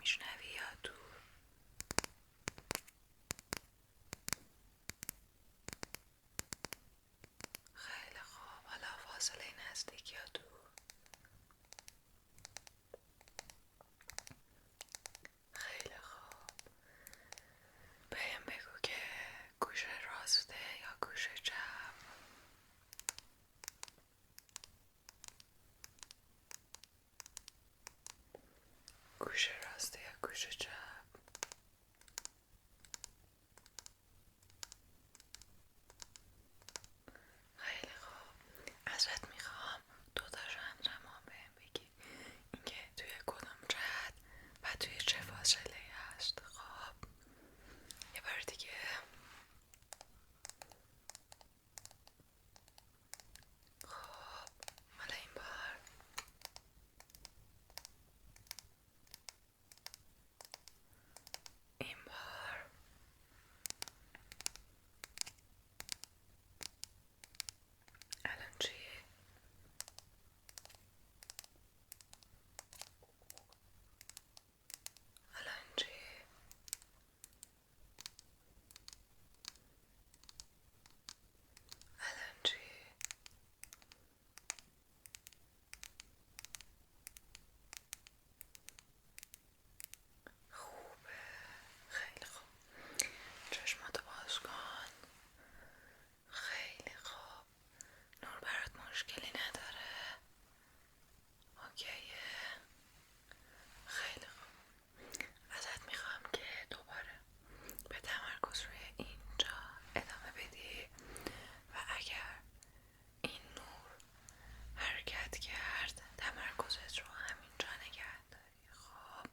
میشنوی یا دور؟ خیلی خوب. حالا فاصله نزدیک یا دور؟ خیلی خوب. بهم بگو که گوش راسته یا گوش چپ؟ گوش راسته یا گوش چپ؟ خیلی خوب. ازت میخوام دوتاش همزمان بهم بگی، اینکه توی کدوم جهت و توی چه فاصله هست. خب یه بار دیگه. خب حالا این بار. این بار. الان چی؟ الان چی؟ الان چی؟ خوبه. خیلی خوب. چشماتو باز کن. خیلی خوب. نور برات مشکلی نداره؟ اوکیه. خیلی خوب. ازت میخوام که دوباره به تمرکز روی اینجا ادامه بدی و اگر این نور حرکت کرد تمرکزت رو همینجا نگه داری. خب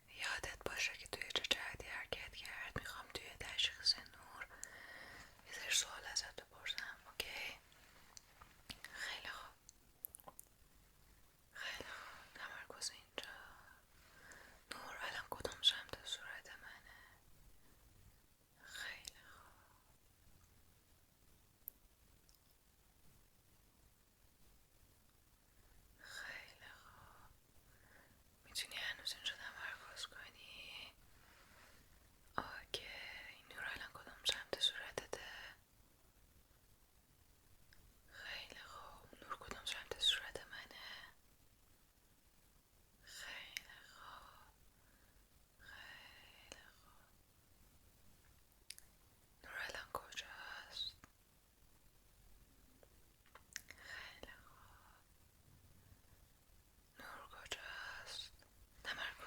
یادت باشه که توی چه جهتی حرکت کرد. میخوام توی تشخیص نور یه سری سوال ازت بپرسم. اوکی؟ خیلی خوب. خیلی خوب. تمرکز اینجا. نور الان کدوم سمت صورت منه؟ خیلی خوب. خیلی خوب. میتونی هنوز اینجا تمرکز کنی؟ اوکی. نور الان کدوم سمت صورتته؟ خیلی خوب. نور کدوم سمت صورت منه؟ خیلی خوب. خیلی خوب. نور الان کجاست؟ خیلی خوب. نور کجاست؟ تمرکز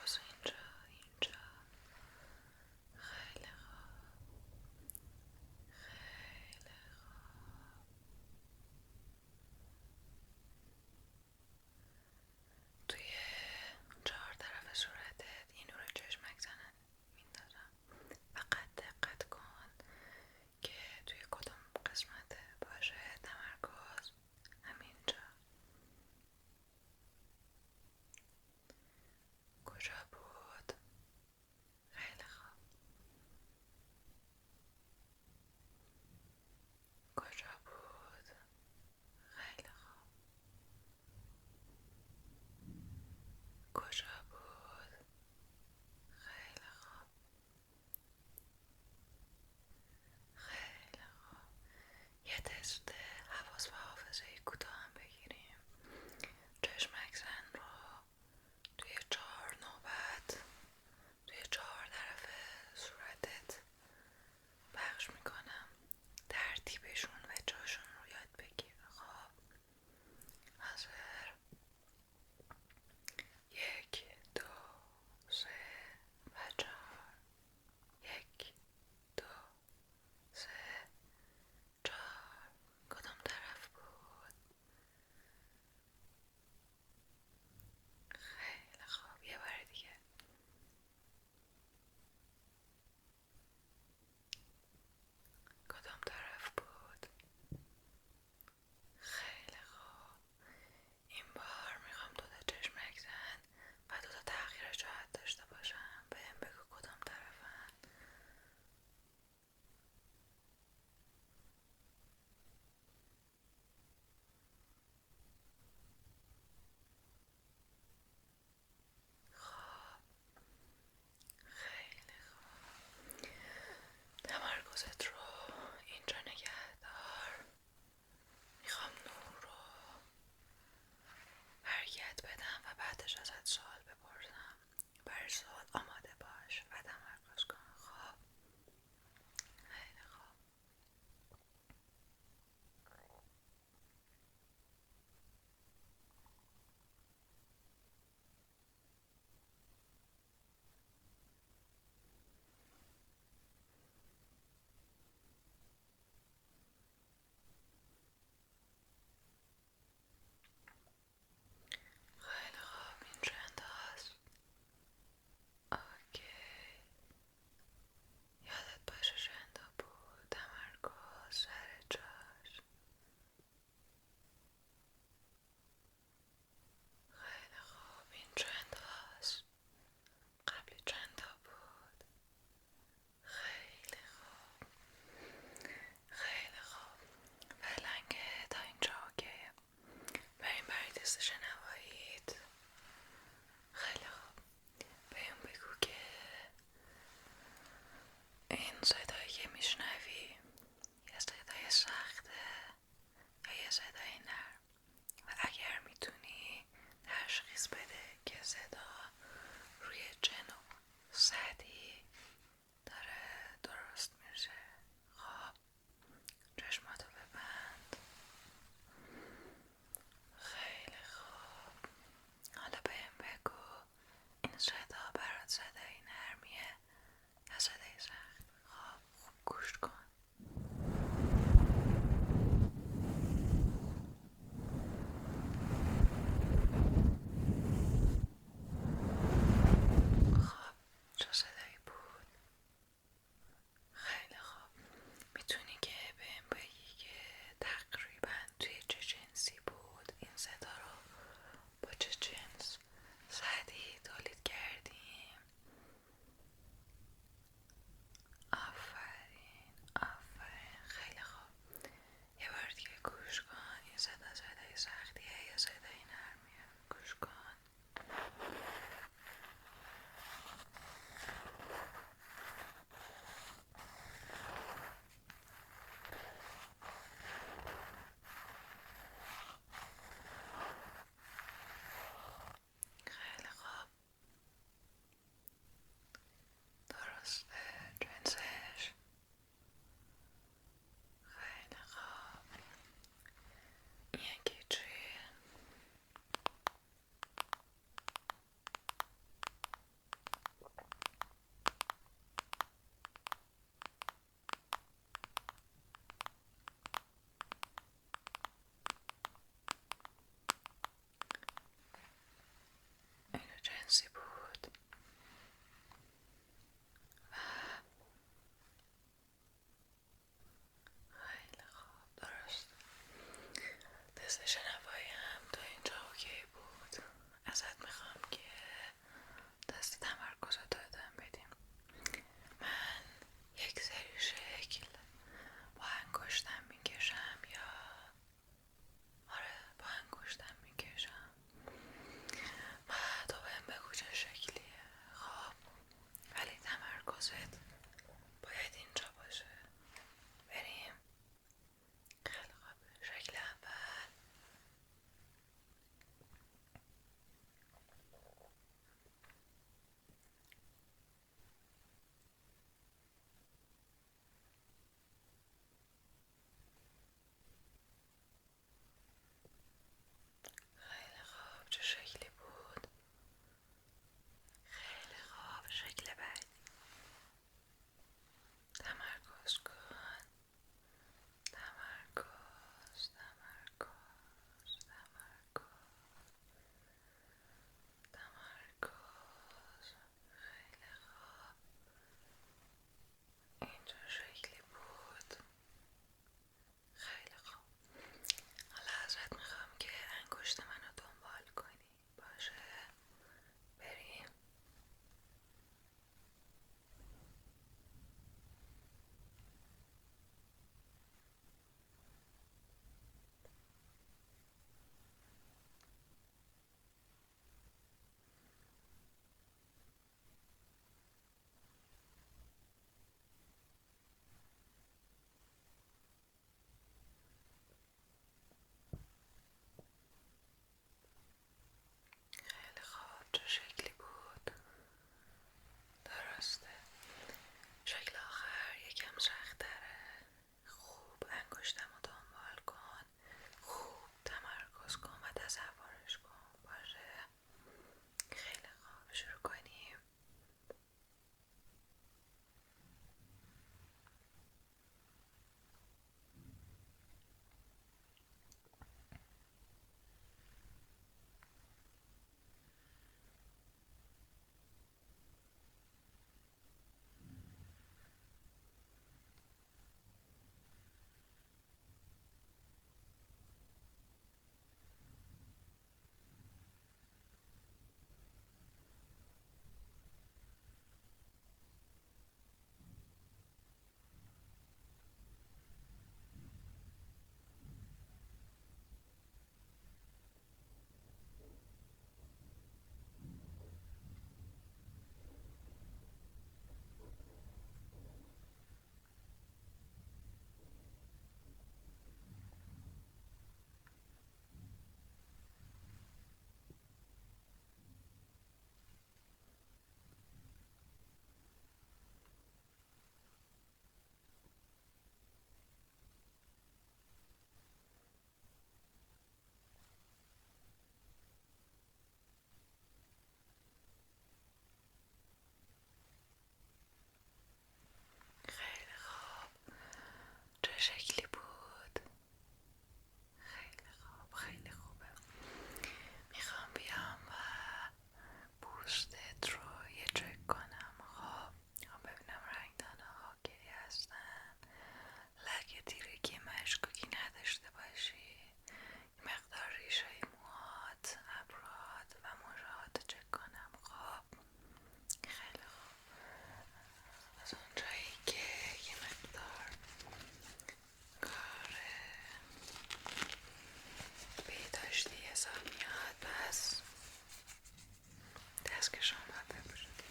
دستکش آمده بود.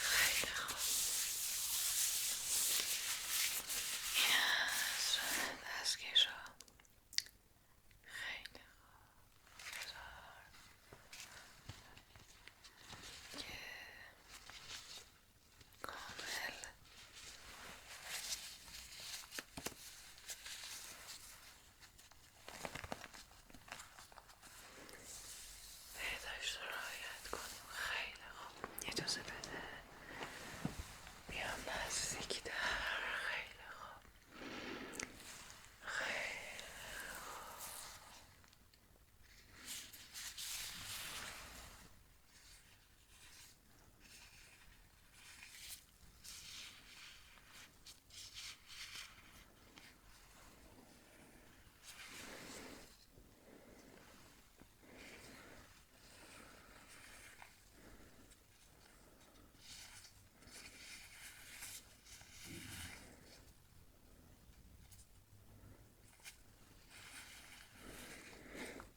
خیلی خوب. این از دستکش ها. خیلی خوب. بذار که کامل بهداشت رو رعایت کنیم. خیلی خوب. اجازه بده بیام نزدیک‌تر. خیلی خوب. خیلی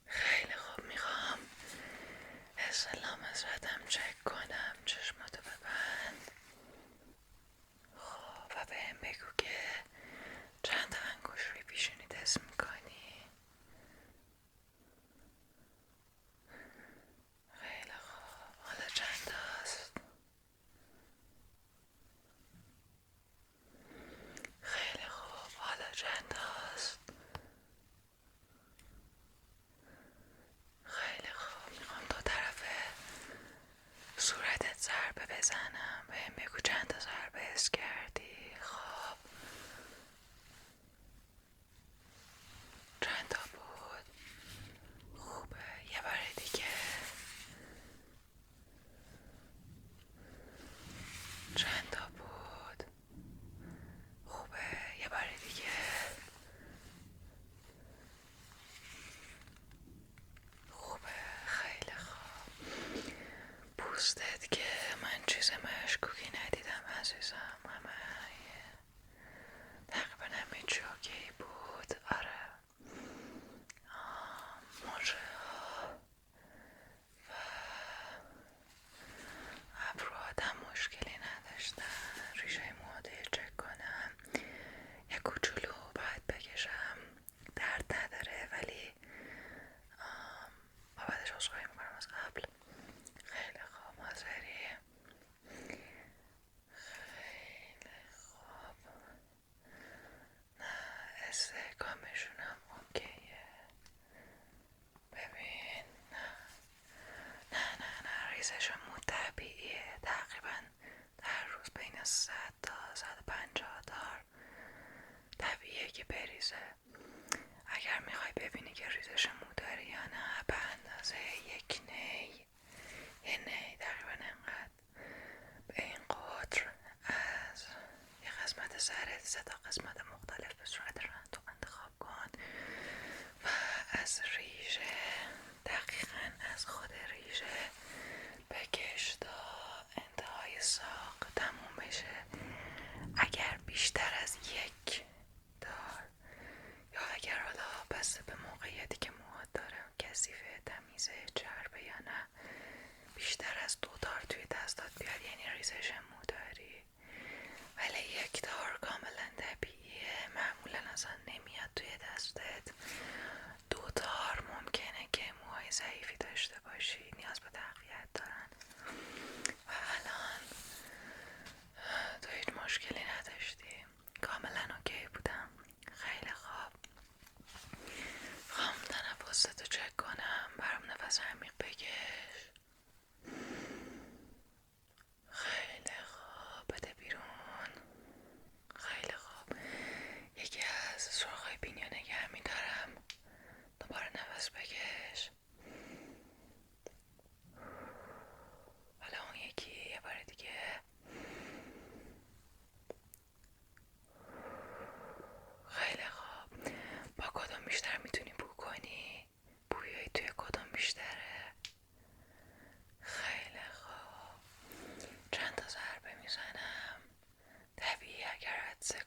خیلی خوب. میخوام استعلام صورتم چک کنم. چشماتو ببند. خب و بهم بگو که چند تا انگوش روی پیشونیت حس میکنی. خیلی خوب. حالا چند تاست؟ خیلی خوب. حالا چند تاست؟ خیلی خوب. میخوام دو طرفه صورتت ضربه بزنم. بهم بگو چند تا ضربه حس کردی. خب چند تا بود؟ خوبه. یه بار دیگه. چند تا بود؟ خوبه. یه بار دیگه. خوبه. خیلی خوب. پوستت که من چیز مشکوکی ندیدم عزیزم. تقریبا همه چی اوکی بود. آره. موجه ها و ابروهات هم مشکلی نداشتن. ریشه موهاته چک کنم. یک کوچولو باید بکشم. درد نداره ولی بعدش عذرخواهی میکنم از قبل. خیلی خوب. حاضری؟ خیلی خوب. نه استحکامشون هم اوکیه. ببین نه ریزش مو طبیعیه. تقریبا در روز بین 100 تا 150 دار طبیعیه که بریزه. اگر میخوای ببینی که ریزش مو داری یا نه، به اندازه یک نی، یه نی تقریبا انقدر، به این قطر از یه قسمت سرت 3 تا قسمت مختلف به صورت رندوم انتخاب کن و از ریشه، دقیقاً از خود ریشه بکش تا انتهای ساق تموم بشه. اگر بیشتر از یک دار یا اگر حالا بسته به موقعیتی که موهات داره، کثیفه، تمیزه، چربه یا نه، بیشتر از 2 دار توی دستات بیاد یعنی ریزش مو داری. ولی یک دار کاملا طبیعیه. معمولا اصلا نمیاد توی دستت. 2 دار ممکنه که موهای ضعیفی داشته باشی، نیاز به تقویت دارن. و الان تو هیچ مشکلی نداشتی. کاملا اوکی بودم. خیلی خوب. میخوام تنفستو چک کنم. برام نفس عمیق بکش. خیلی خوب. بده بیرون. خیلی خوب. یکی از سراغای بینی رو نگه میدارم. دوباره نفس بکش. حالا اون یکی یه بار دیگه. خیلی خوب. با کدوم بیشتر میتونی بو کنی؟ بویایی توی کدوم بیشتره؟ خیلی خوب. چند تا ضربه میزنم. طبیعی اگر عطسه